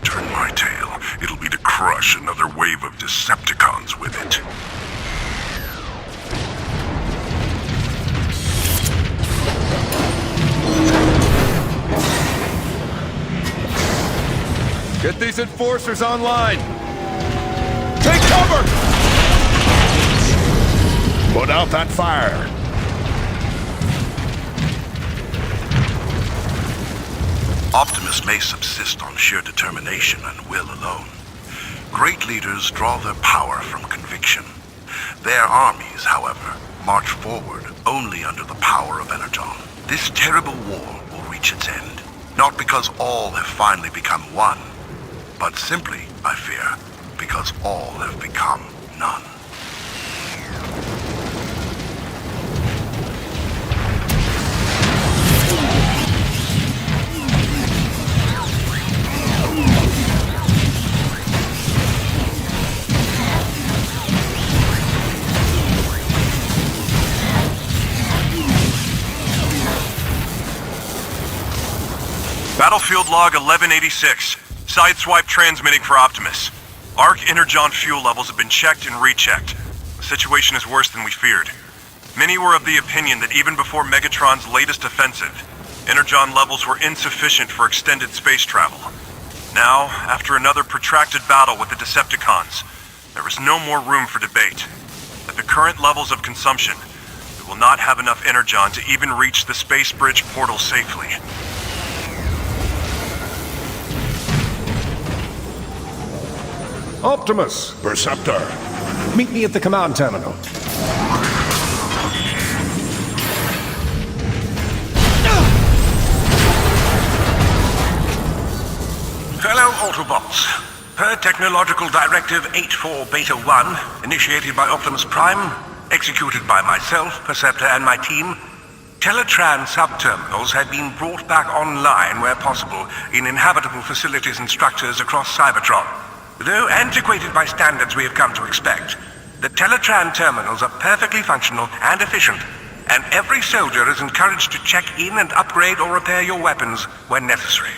turn my tail, it'll be to crush another wave of Decepticons with it. Get these enforcers online! Take cover! Put out that fire! Optimus may subsist on sheer determination and will alone. Great leaders draw their power from conviction. Their armies, however, march forward only under the power of Energon. This terrible war will reach its end, not because all have finally become one, but simply, I fear, because all have become none. Battlefield log 1186. Sideswipe transmitting for Optimus. Arc Energon fuel levels have been checked and rechecked. The situation is worse than we feared. Many were of the opinion that even before Megatron's latest offensive, Energon levels were insufficient for extended space travel. Now, after another protracted battle with the Decepticons, there is no more room for debate. At the current levels of consumption, we will not have enough Energon to even reach the space bridge portal safely. Optimus! Perceptor! Meet me at the command terminal. Fellow Autobots, per Technological Directive 84 Beta 1, initiated by Optimus Prime, executed by myself, Perceptor, and my team, Teletran subterminals had been brought back online where possible in inhabitable facilities and structures across Cybertron. Though antiquated by standards we have come to expect, the Teletran terminals are perfectly functional and efficient, and every soldier is encouraged to check in and upgrade or repair your weapons when necessary.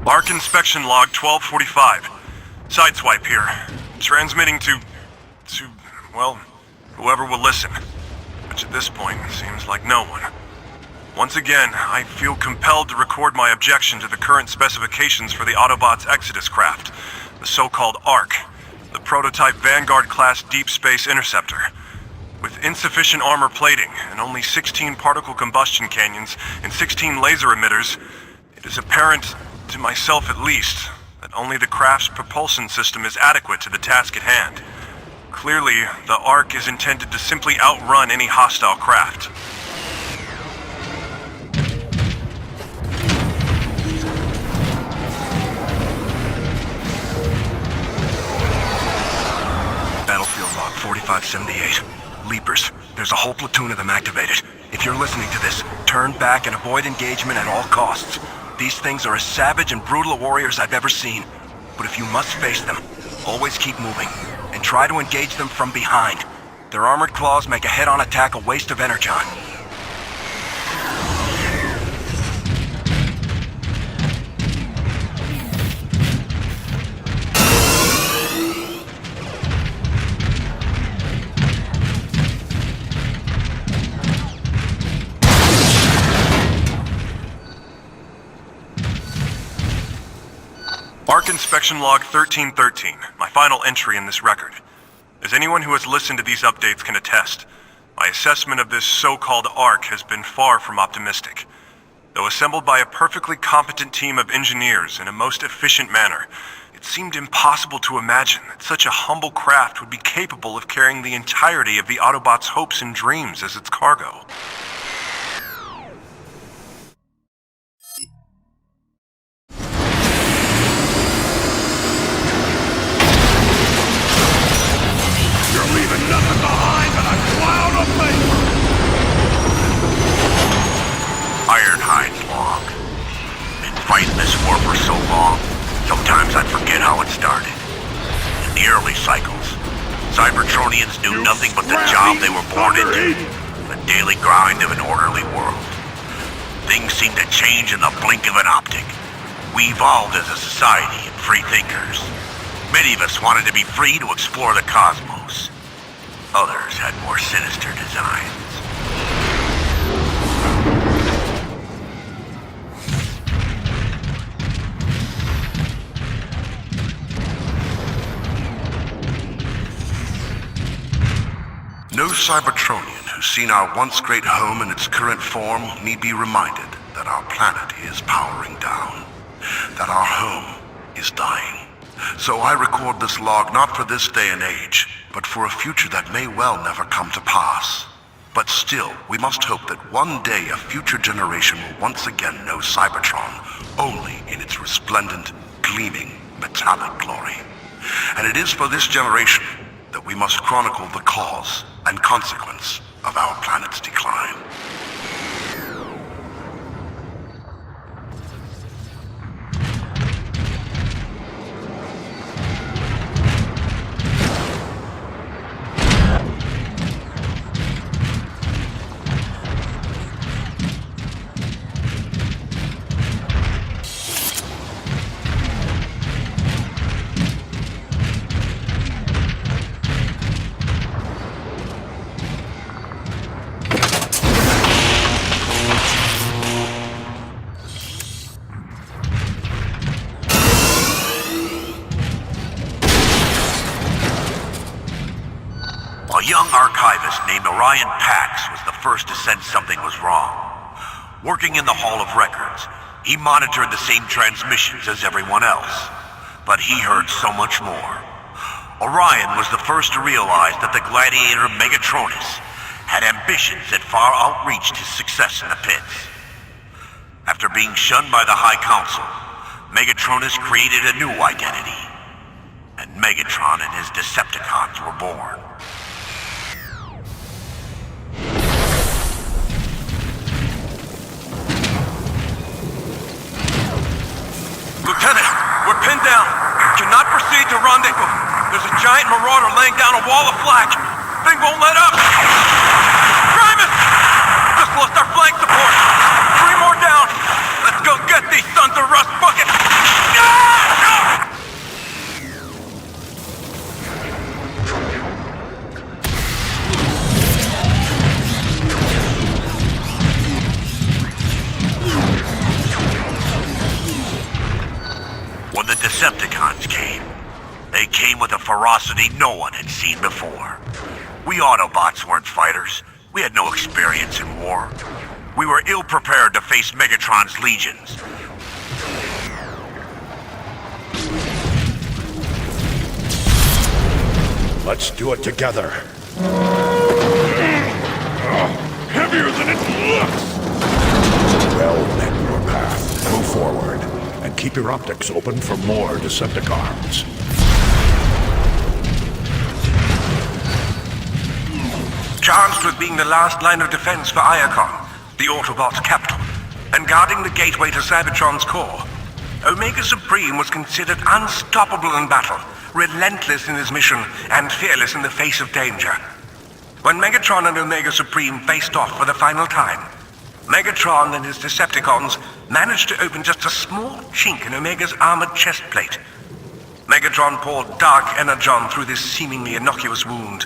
Arc inspection log 1245. Sideswipe here. Transmitting to, well, whoever will listen. Which at this point seems like no one. Once again, I feel compelled to record my objection to the current specifications for the Autobots' Exodus craft, the so-called Arc, the prototype Vanguard-class deep space interceptor. With insufficient armor plating and only 16 particle combustion canyons and 16 laser emitters, it is apparent, to myself at least, that only the craft's propulsion system is adequate to the task at hand. Clearly, the Arc is intended to simply outrun any hostile craft. Battlefield log 4578. Leapers. There's a whole platoon of them activated. If you're listening to this, turn back and avoid engagement at all costs. These things are as savage and brutal warriors I've ever seen. But if you must face them, always keep moving, and try to engage them from behind. Their armored claws make a head-on attack a waste of energon. Arc inspection log 1313, my final entry in this record. As anyone who has listened to these updates can attest, my assessment of this so-called Arc has been far from optimistic. Though assembled by a perfectly competent team of engineers in a most efficient manner, it seemed impossible to imagine that such a humble craft would be capable of carrying the entirety of the Autobots' hopes and dreams as its cargo. You're leaving nothing behind but a cloud of vapor! Ironhide's log. Been fighting this war for so long, sometimes I forget how it started. In the early cycles, Cybertronians knew nothing but the job they were born into, the daily grind of an orderly world. Things seemed to change in the blink of an optic. We evolved as a society and free thinkers. Many of us wanted to be free to explore the cosmos. Others had more sinister designs. No Cybertronian who's seen our once great home in its current form need be reminded that our planet is powering down, that our home is dying. So I record this log not for this day and age, but for a future that may well never come to pass. But still, we must hope that one day a future generation will once again know Cybertron only in its resplendent, gleaming, metallic glory. And it is for this generation that we must chronicle the cause and consequence of our planet's decline. A young archivist named Orion Pax was the first to sense something was wrong. Working in the Hall of Records, he monitored the same transmissions as everyone else. But he heard so much more. Orion was the first to realize that the gladiator Megatronus had ambitions that far outreached his success in the pits. After being shunned by the High Council, Megatronus created a new identity. And Megatron and his Decepticons were born. Lieutenant, we're pinned down. Cannot proceed to rendezvous. There's a giant marauder laying down a wall of flak. Thing won't let up. Primus! Just lost our flank support. 3 more down. Let's go get these sons of rust bucket. When the Decepticons came, they came with a ferocity no one had seen before. We Autobots weren't fighters. We had no experience in war. We were ill-prepared to face Megatron's legions. Let's do it together. Heavier than it looks! Well met, your path. Move forward, and keep your optics open for more Decepticons. Charged with being the last line of defense for Iacon, the Autobots' capital, and guarding the gateway to Cybertron's core, Omega Supreme was considered unstoppable in battle, relentless in his mission, and fearless in the face of danger. When Megatron and Omega Supreme faced off for the final time, Megatron and his Decepticons managed to open just a small chink in Omega's armored chest plate. Megatron poured dark energon through this seemingly innocuous wound.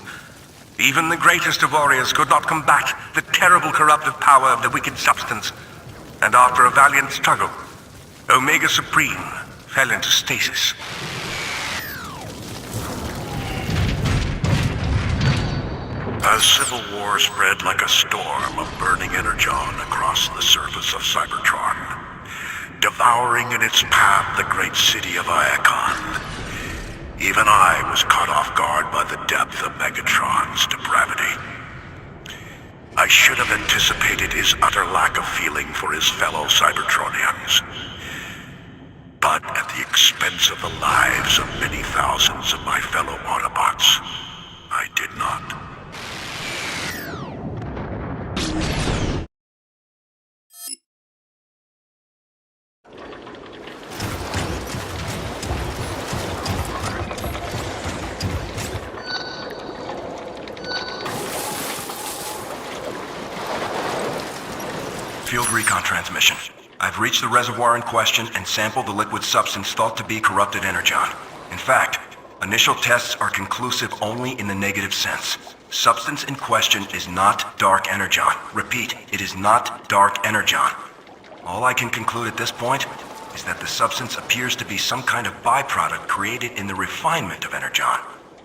Even the greatest of warriors could not combat the terrible corruptive power of the wicked substance. And after a valiant struggle, Omega Supreme fell into stasis. As civil war spread like a storm of burning energon across the surface of Cybertron, devouring in its path the great city of Iacon, even I was caught off guard by the depth of Megatron's depravity. I should have anticipated his utter lack of feeling for his fellow Cybertronians. But at the expense of the lives of many thousands of my fellow Autobots, I did not. Field recon transmission. I've reached the reservoir in question and sampled the liquid substance thought to be corrupted energon. In fact, initial tests are conclusive only in the negative sense. Substance in question is not dark energon. Repeat, it is not dark energon. All I can conclude at this point is that the substance appears to be some kind of byproduct created in the refinement of energon.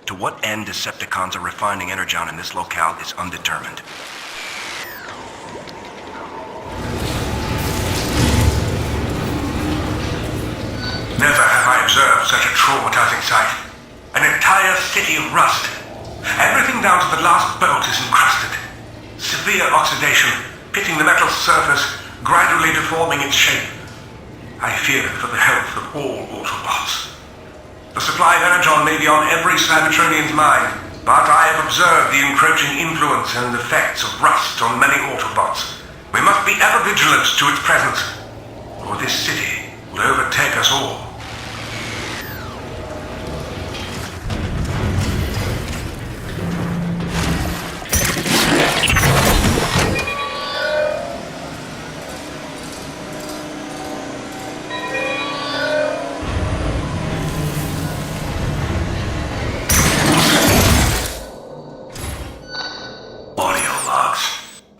To what end Decepticons are refining energon in this locale is undetermined. Never have I observed such a traumatizing sight. An entire city of rust. Everything down to the last bolt is encrusted. Severe oxidation, pitting the metal surface, gradually deforming its shape. I fear for the health of all Autobots. The supply of energon may be on every Cybertronian's mind, but I have observed the encroaching influence and effects of rust on many Autobots. We must be ever vigilant to its presence, or this city will overtake us all.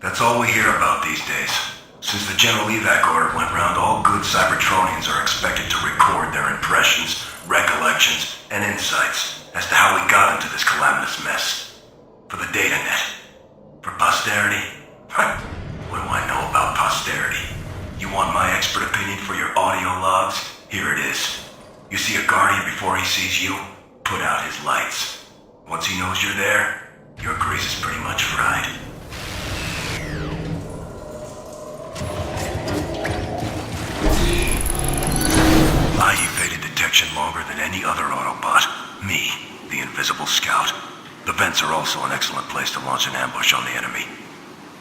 That's all we hear about these days. Since the general evac order went round, all good Cybertronians are expected to record their impressions, recollections, and insights as to how we got into this calamitous mess. For the data net. For posterity? What do I know about posterity? You want my expert opinion for your audio logs? Here it is. You see a Guardian before he sees you? Put out his lights. Once he knows you're there, your grease is pretty much fried. I evaded detection longer than any other Autobot. Me, the Invisible Scout. The vents are also an excellent place to launch an ambush on the enemy.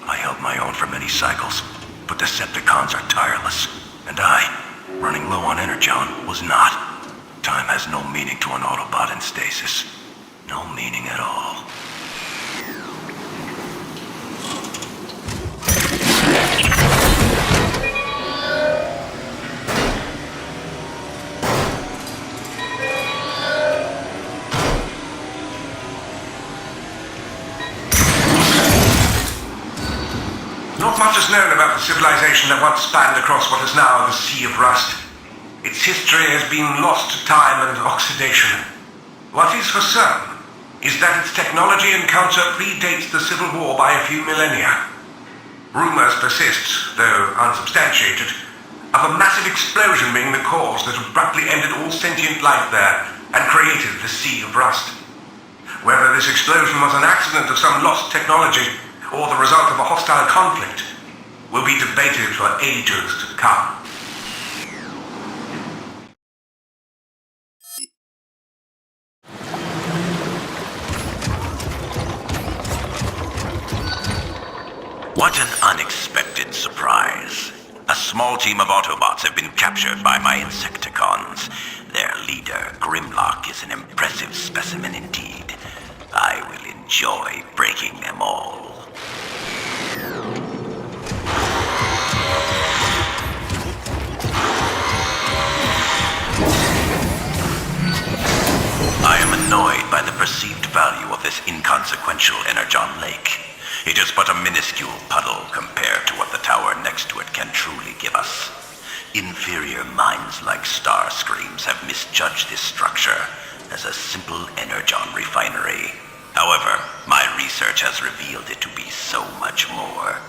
I held my own for many cycles, but Decepticons are tireless. And I, running low on energon, was not. Time has no meaning to an Autobot in stasis. No meaning at all. Not much is known about the civilization that once spanned across what is now the Sea of Rust. Its history has been lost to time and oxidation. What is for certain is that its technology and culture predates the Civil War by a few millennia. Rumors persist, though unsubstantiated, of a massive explosion being the cause that abruptly ended all sentient life there and created the Sea of Rust. Whether this explosion was an accident of some lost technology or the result of a hostile conflict will be debated for ages to come. What an unexpected surprise. A small team of Autobots have been captured by my Insecticons. Their leader, Grimlock, is an impressive specimen indeed. I will enjoy breaking them all. I am annoyed by the perceived value of this inconsequential energon lake. It is but a minuscule puddle compared to what the tower next to it can truly give us. Inferior minds like Starscream's have misjudged this structure as a simple energon refinery. However, my research has revealed it to be so much more.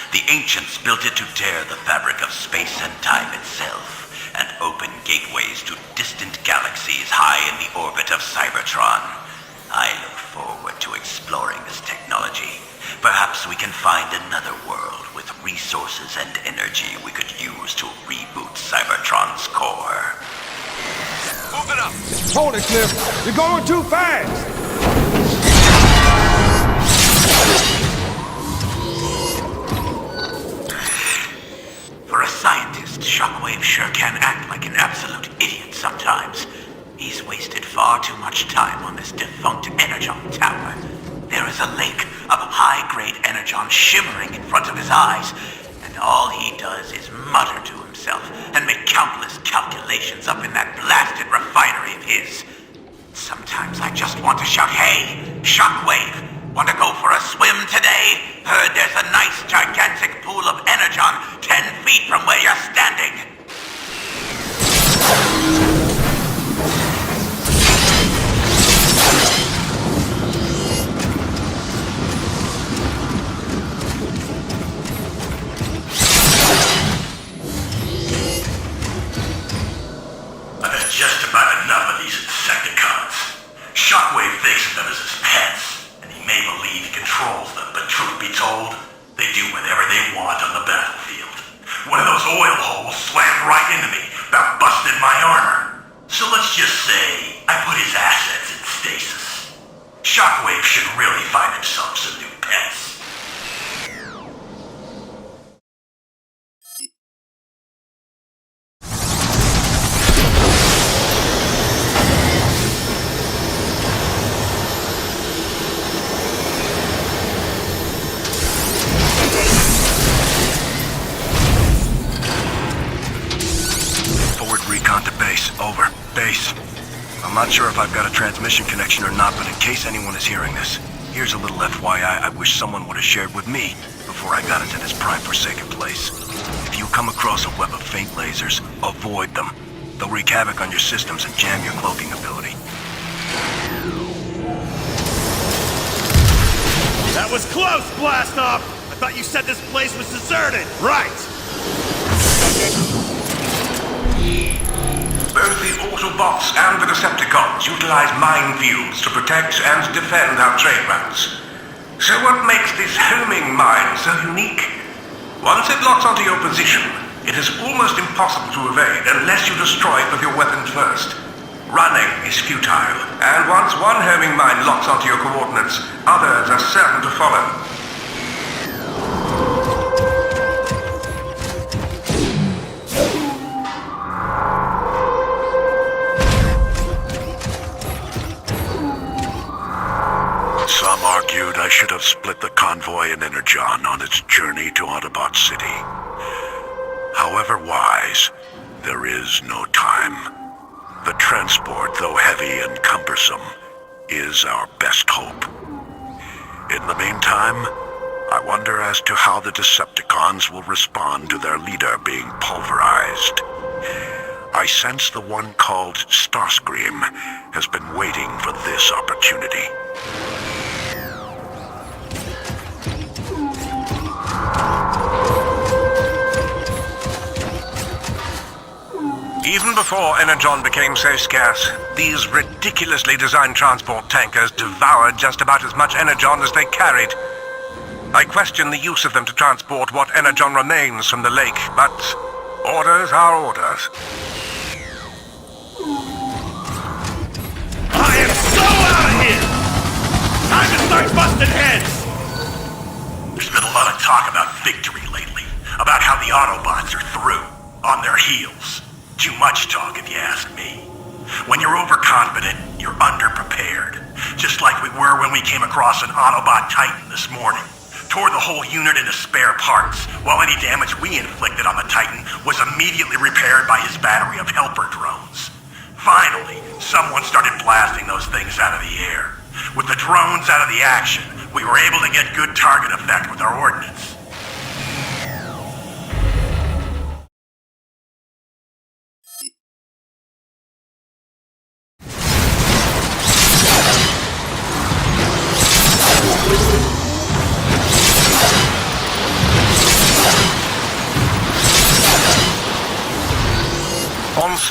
The ancients built it to tear the fabric of space and time itself, and open gateways to distant galaxies high in the orbit of Cybertron. I look forward to exploring this technology. Perhaps we can find another world with resources and energy we could use to reboot Cybertron's core. Move it up! Hold it, Cliff! You're going too fast! For a scientist, Shockwave sure can act like an absolute idiot sometimes. He's wasted far too much time on this defunct Energon tower. There is a lake of high-grade Energon shimmering in front of his eyes, and all he does is mutter to himself and make countless calculations up in that blasted refinery of his. Sometimes I just want to shout, "Hey, Shockwave! Want to go for a swim today? Heard there's a nice gigantic pool of Energon 10 feet from where you're standing." I've had just about enough of these Insecticons. Shockwave thinks of them as his pets. He may believe he controls them, but truth be told, they do whatever they want on the battlefield. One of those oil holes slammed right into me, about busted my armor. So let's just say I put his assets in stasis. Shockwave should really find himself some new pets. Over. Base. I'm not sure if I've got a transmission connection or not, but in case anyone is hearing this, here's a little FYI I wish someone would have shared with me before I got into this prime-forsaken place. If you come across a web of faint lasers, avoid them. They'll wreak havoc on your systems and jam your cloaking ability. That was close, Blast-Off! I thought you said this place was deserted! Right! Both the Autobots and the Decepticons utilize minefields to protect and defend our trade routes. So what makes this homing mine so unique? Once it locks onto your position, it is almost impossible to evade unless you destroy it with your weapon first. Running is futile, and once one homing mine locks onto your coordinates, others are certain to follow. Some argued I should have split the convoy in Energon on its journey to Autobot City. However wise, there is no time. The transport, though heavy and cumbersome, is our best hope. In the meantime, I wonder as to how the Decepticons will respond to their leader being pulverized. I sense the one called Starscream has been waiting for this opportunity. Even before Energon became so scarce, these ridiculously designed transport tankers devoured just about as much Energon as they carried. I question the use of them to transport what Energon remains from the lake, but orders are orders. I am so out of here! Time to start busting heads! There's been a lot of talk about victory lately, about how the Autobots are through, on their heels. Too much talk, if you ask me. When you're overconfident, you're underprepared. Just like we were when we came across an Autobot Titan this morning. Tore the whole unit into spare parts, while any damage we inflicted on the Titan was immediately repaired by his battery of helper drones. Finally, someone started blasting those things out of the air. With the drones out of the action, we were able to get good target effect with our ordnance.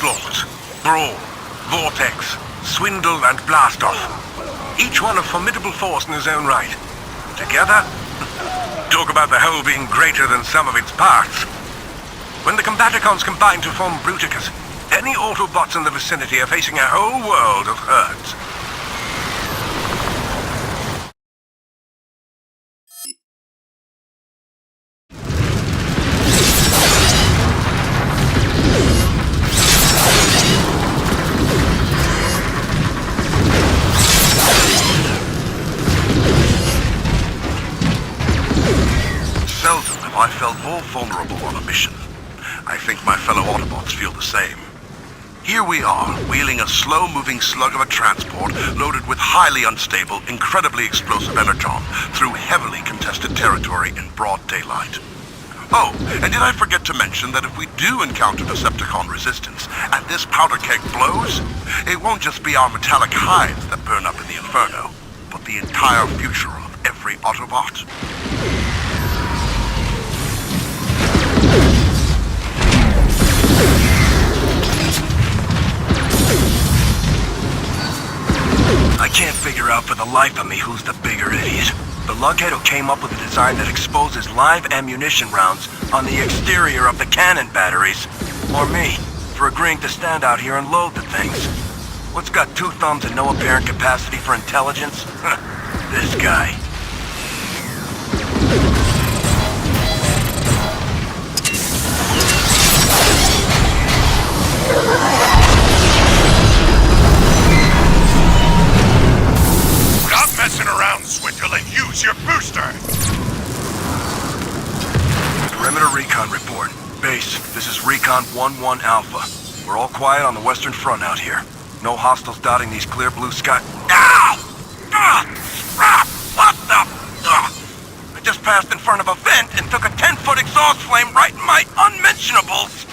Onslaught, Brawl, Vortex, Swindle, and Blastoff. Each one a formidable force in his own right. Together, talk about the whole being greater than some of its parts. When the Combaticons combine to form Bruticus, any Autobots in the vicinity are facing a whole world of herds. Seldom have I felt more vulnerable on a mission. I think my fellow Autobots feel the same. Here we are, wheeling a slow-moving slug of a transport loaded with highly unstable, incredibly explosive energon through heavily contested territory in broad daylight. Oh, and did I forget to mention that if we do encounter Decepticon resistance and this powder keg blows, it won't just be our metallic hides that burn up in the Inferno, but the entire future of every Autobot. I can't figure out for the life of me who's the bigger idiot. The lughead who came up with a design that exposes live ammunition rounds on the exterior of the cannon batteries, or me, for agreeing to stand out here and load the things. What's got two thumbs and no apparent capacity for intelligence? This guy. Stop messing around, Swindle, and use your booster! Perimeter recon report. Base, this is Recon 1-1 Alpha. We're all quiet on the western front out here. No hostiles dotting these clear blue sky. Ow! What the? I just passed in front of a vent and took a 10-foot exhaust flame right in my unmentionables!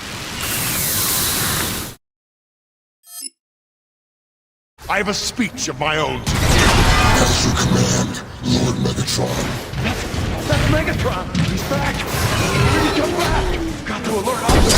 I have a speech of my own. As you command, Lord Megatron. That's Megatron! He's back! Where did he come back? Got to alert Optimus!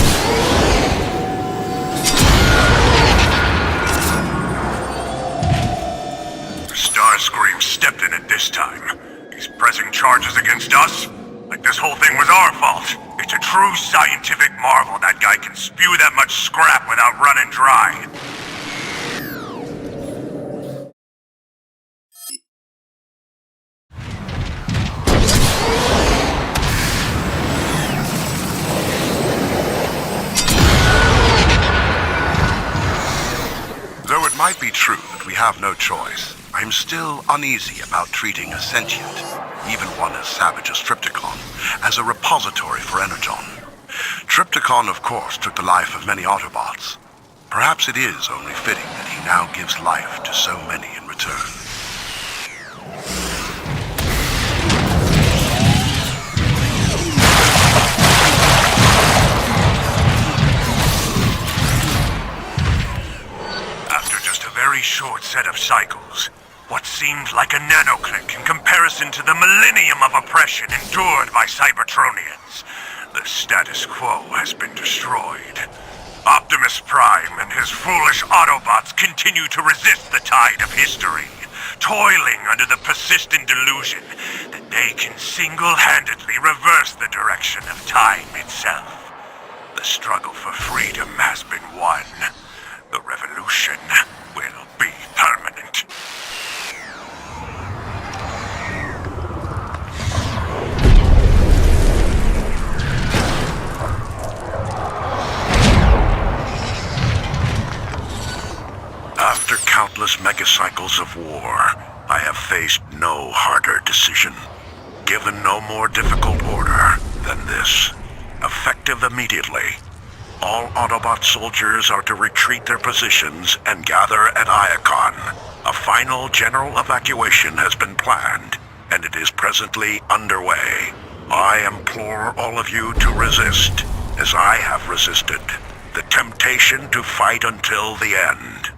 Starscream stepped in at this time. He's pressing charges against us? Like this whole thing was our fault. It's a true scientific marvel that guy can spew that much scrap without running dry. Though it might be true that we have no choice, I'm still uneasy about treating a sentient, even one as savage as Trypticon, as a repository for energon. Trypticon, of course, took the life of many Autobots. Perhaps it is only fitting that he now gives life to so many in return. Very short set of cycles. What seemed like a nanoclick in comparison to the millennium of oppression endured by Cybertronians. The status quo has been destroyed. Optimus Prime and his foolish Autobots continue to resist the tide of history, toiling under the persistent delusion that they can single-handedly reverse the direction of time itself. The struggle for freedom has been won. The revolution will be permanent. After countless megacycles of war, I have faced no harder decision, given no more difficult order than this. Effective immediately, all Autobot soldiers are to retreat their positions and gather at Iacon. A final general evacuation has been planned, and it is presently underway. I implore all of you to resist, as I have resisted, the temptation to fight until the end.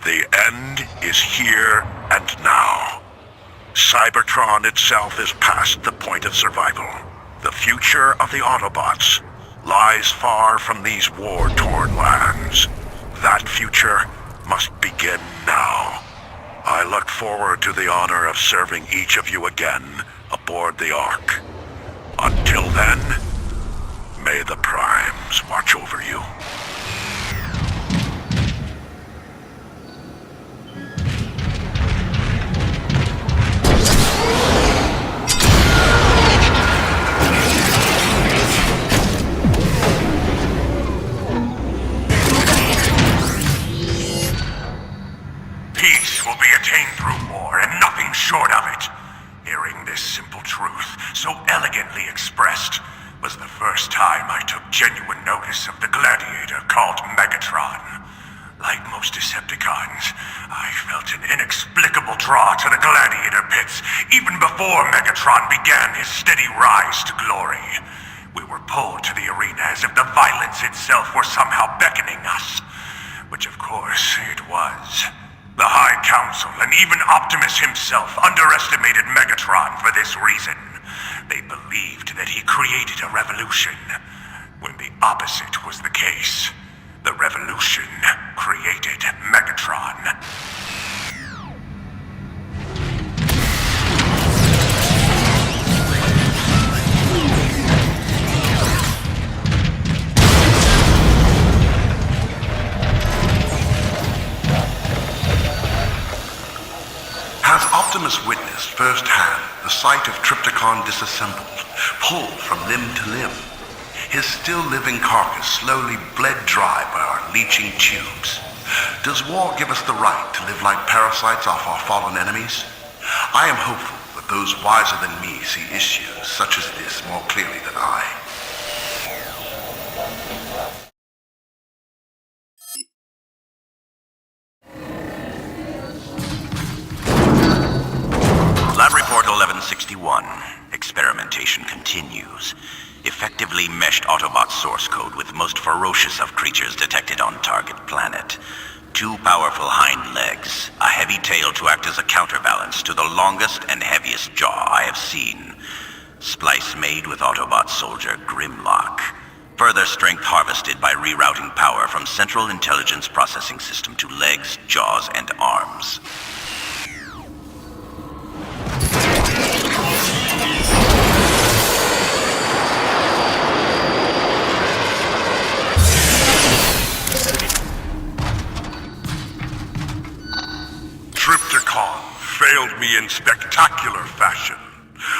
The end is here and now. Cybertron itself is past the point of survival. The future of the Autobots lies far from these war-torn lands. That future must begin now. I look forward to the honor of serving each of you again aboard the Ark. Until then, may the Primes watch over you. Peace will be attained through war, and nothing short of it. Hearing this simple truth, so elegantly expressed, was the first time I took genuine notice of the gladiator called Megatron. Like most Decepticons, I felt an inexplicable draw to the gladiator pits, even before Megatron began his steady rise to glory. We were pulled to the arena as if the violence itself were somehow beckoning us. Which of course it was. The High Council and even Optimus himself underestimated Megatron for this reason. They believed that he created a revolution, when the opposite was the case. The revolution created Megatron. Has Optimus witnessed firsthand the sight of Trypticon disassembled, pulled from limb to limb? His still living carcass slowly bled dry by our leeching tubes. Does war give us the right to live like parasites off our fallen enemies? I am hopeful that those wiser than me see issues such as this more clearly than I. Lab Report 1161. Experimentation continues. Effectively meshed Autobot source code with most ferocious of creatures detected on target planet. 2 powerful hind legs, a heavy tail to act as a counterbalance to the longest and heaviest jaw I have seen. Splice made with Autobot soldier Grimlock. Further strength harvested by rerouting power from Central Intelligence Processing System to legs, jaws, and arms. Trypticon failed me in spectacular fashion.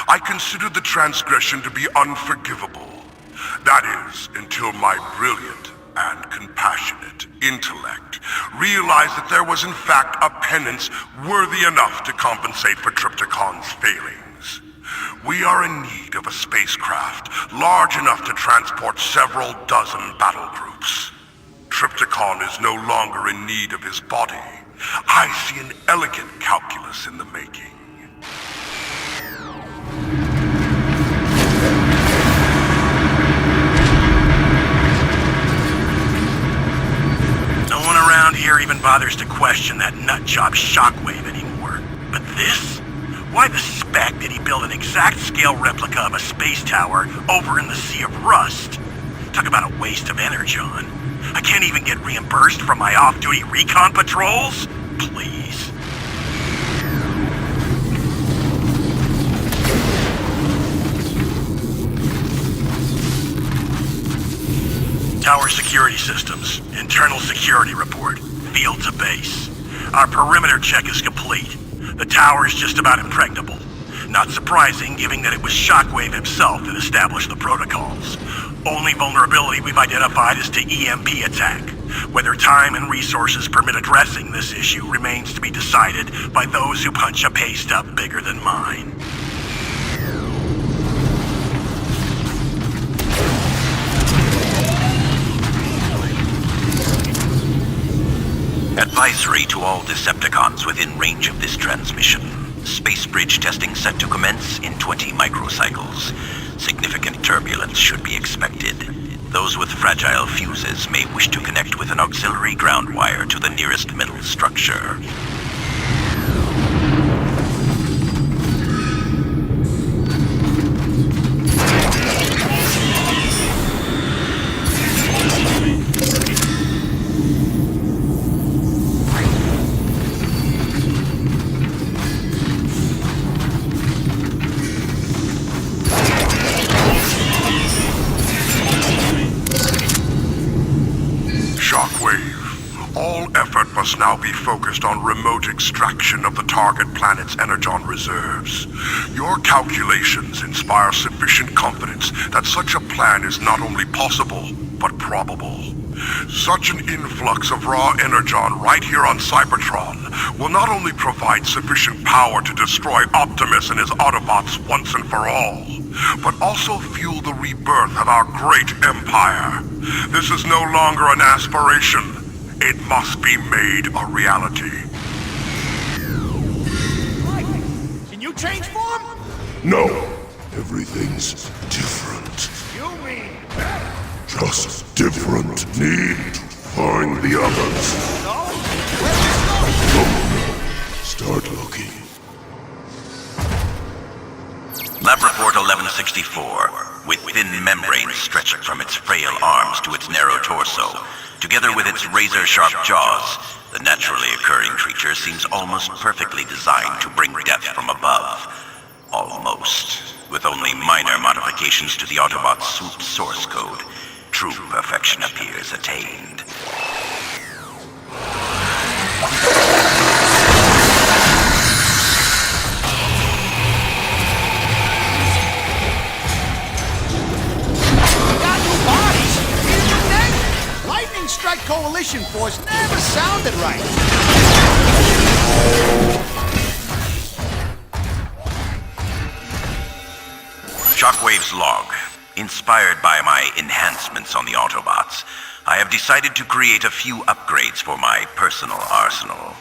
I consider the transgression to be unforgivable. That is, until my brilliant and compassionate intellect realized that there was in fact a penance worthy enough to compensate for Trypticon's failings. We are in need of a spacecraft large enough to transport several dozen battle groups. Trypticon is no longer in need of his body. I see an elegant calculus in the making. No one around here even bothers to question that nutjob Shockwave anymore. But this? Why the spec did he build an exact scale replica of a space tower over in the Sea of Rust? Talk about a waste of energon. I can't even get reimbursed for my off-duty recon patrols? Please. Tower security systems. Internal security report. Field to base. Our perimeter check is complete. The tower is just about impregnable. Not surprising, given that it was Shockwave himself that established the protocols. Only vulnerability we've identified is to EMP attack. Whether time and resources permit addressing this issue remains to be decided by those who punch a pay stub bigger than mine. Advisory to all Decepticons within range of this transmission. Space bridge testing set to commence in 20 microcycles. Significant turbulence should be expected. Those with fragile fuses may wish to connect with an auxiliary ground wire to the nearest middle structure. must now be focused on remote extraction of the target planet's energon reserves. Your calculations inspire sufficient confidence that such a plan is not only possible, but probable. Such an influx of raw energon right here on Cybertron will not only provide sufficient power to destroy Optimus and his Autobots once and for all, but also fuel the rebirth of our great empire. This is no longer an aspiration. It must be made a reality. Can you change form? No, everything's different. You mean better? Just different. Need to find the others. No? Where's this Start looking. Lab report 1164, with thin membranes stretching from its frail arms to its narrow torso. Together with its razor-sharp jaws, the naturally occurring creature seems almost perfectly designed to bring death from above. Almost. With only minor modifications to the Autobot suit source code, true perfection appears attained. Strike Coalition Force never sounded right. Shockwave's log. Inspired by my enhancements on the Autobots, I have decided to create a few upgrades for my personal arsenal.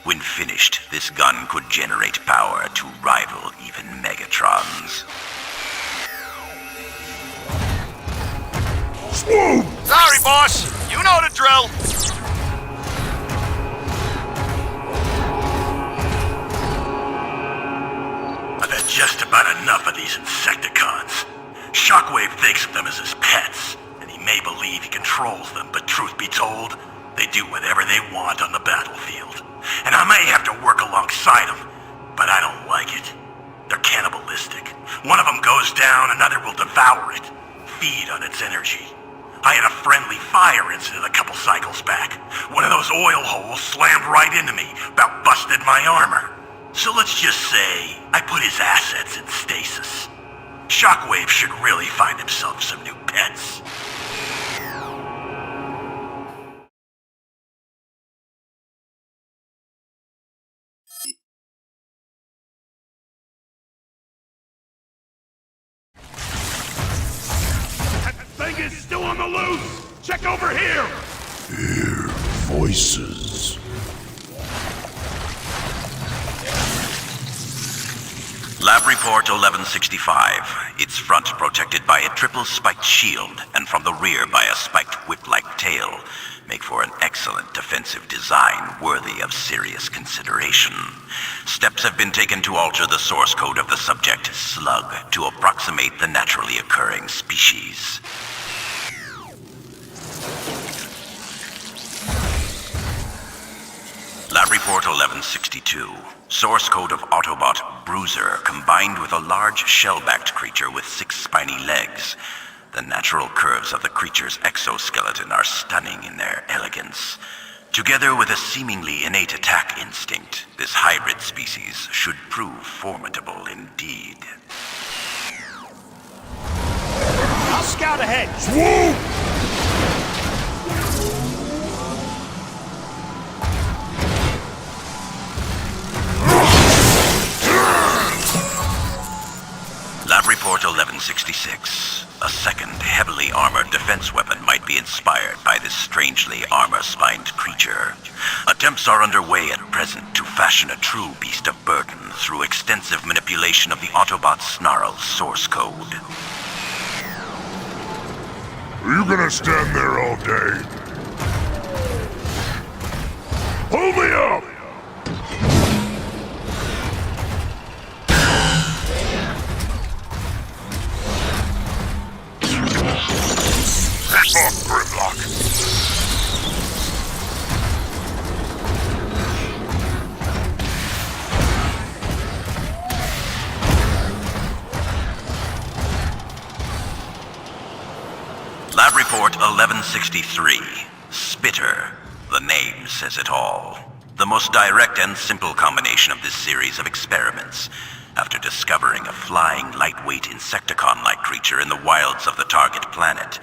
When finished, this gun could generate power to rival even Megatron's. Swoop! Sorry, boss. You know the drill. I've had just about enough of these Insecticons. Shockwave thinks of them as his pets, and he may believe he controls them, but truth be told, they do whatever they want on the battlefield. And I may have to work alongside them, but I don't like it. They're cannibalistic. One of them goes down, another will devour it, feed on its energy. I had a friendly fire incident a couple cycles back. One of those oil holes slammed right into me, about busted my armor. So let's just say I put his assets in stasis. Shockwave should really find himself some new pets. Thing is still on the loose! Check over here! Hear voices. Lab report 1165. Its front protected by a triple spiked shield, and from the rear by a spiked whip-like tail, make for an excellent defensive design worthy of serious consideration. Steps have been taken to alter the source code of the subject, Slug, to approximate the naturally occurring species. Lab report 1162. Source code of Autobot Bruiser combined with a large shell-backed creature with 6 spiny legs. The natural curves of the creature's exoskeleton are stunning in their elegance. Together with a seemingly innate attack instinct, this hybrid species should prove formidable indeed. I'll scout ahead. Swoop! Lab report 1166. A second heavily armored defense weapon might be inspired by this strangely armor-spined creature. Attempts are underway at present to fashion a true beast of burden through extensive manipulation of the Autobot Snarl's source code. Are you gonna stand there all day? Hold me up! Back off, Grimlock. Lab report 1163. Spitter. The name says it all. The most direct and simple combination of this series of experiments. After discovering a flying, lightweight Insecticon-like creature in the wilds of the target planet,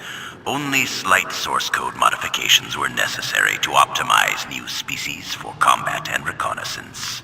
only slight source code modifications were necessary to optimize new species for combat and reconnaissance.